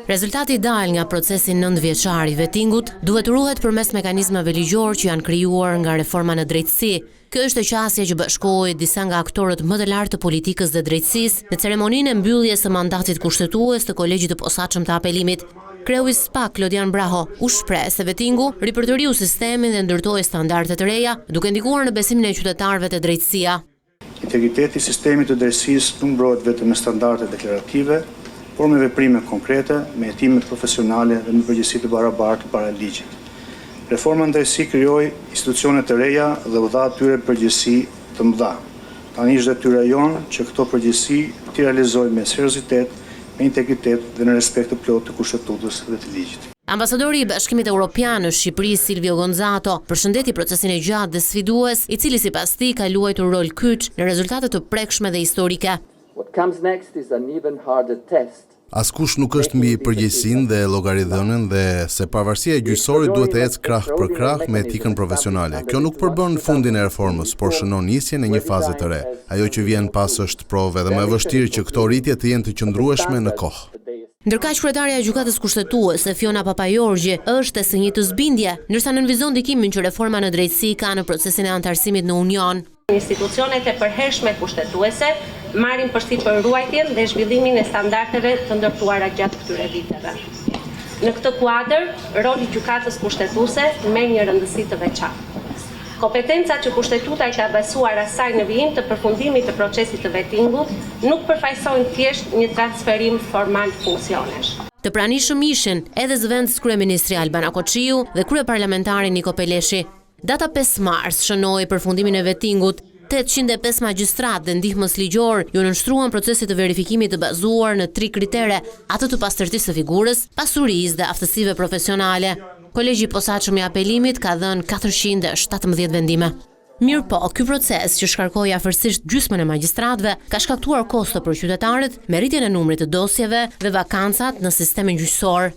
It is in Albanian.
Rezultati i dal nga procesi 9 vjeçar i vettingut duhet ruhet përmes mekanizmave ligjor që janë krijuar nga reforma në drejtësi. Kjo është qasja që bashkohoi disa nga aktorët më të lartë të politikës dhe drejtësisë në ceremoninë e mbylljes së mandatit kushtetues të Kolegjit të Posaçëm të Apelimit. Kreu i SPAK, Lodian Braho, u shpreh se vettingu ripërtëriu sistemin dhe ndërtoi standarde të reja, duke ndikuar në besimin e qytetarëve te drejtësia. Integriteti i sistemit të drejtësisë nuk mbrohet vetëm në standarde deklarative, por me veprime konkrete, me hetimet profesionale dhe me përgjegjësi të barabartë para ligjit. Reforma në drejtësi krijoi institucione të reja dhe u dha atyre përgjegjësi të mëdha. Tani është detyra jonë që këto përgjegjësi t'i realizojmë me seriozitet, me integritet dhe në respekt të plotë të kushtetutës dhe të ligjit. Ambasadori i Bashkimit Evropian në Shqipëri, Silvio Gonzato, përshëndeti procesin e gjatë dhe sfidues, i cili sipas tij ka luajtur rol kyç në rezultate të prekshme dhe historike. What comes next is an even harder test. Askush nuk është mbi përgjegjësinë dhe llogaridhënien dhe se pavarësia e gjyqësorit duhet të ecë krah për krah me etikën profesionale. Kjo nuk përbën fundin e reformës, por shënon nisjen e një faze të re. Ajo që vjen pas është provë edhe më e vështirë që këto rritje të jenë të qëndrueshme në kohë. Ndërkaq kryetaria e gjykatës kushtetuese Fiona Papajorgji është së një të zbindje, ndërsa nënvizon ndikimin që reforma në drejtësi ka në procesin e antarësimit në Union. Institucionet e përhershme kushtetuese marrin përshtypën ruajtjen dhe zhvillimin e standardeve të ndërtuara gjatë këtyre viteve. Në këtë kuadër, roli i gjykatës kushtetuese merr një rëndësi të veçantë. Kompetencat që kushtetuta i ka besuar asaj në vijim të përfundimit të procesit të vettingut nuk përfaqësojnë thjesht një transferim formal funksionesh. Të pranishëm ishin edhe zëvendës kryeministri Albana Koçiu dhe kryeparlamentari Niko Peleshi. Data 5 mars shënoi përfundimin e vettingut. 805 magjistratë dhe ndihmës ligjor ju nënshtruan procesit të verifikimit të bazuar në 3 kritere, atë të pastërtisë së figurës, pasurisë dhe aftësive profesionale. Kolegji i Posaçëm i Apelimit ka dhënë 417 vendime. Mirëpo, ky proces që shkarkoi afërsisht gjysmën e magjistratëve ka shkaktuar kosto për qytetarët me rritjen e numrit të dosjeve dhe vakancat në sistemin gjyqësor.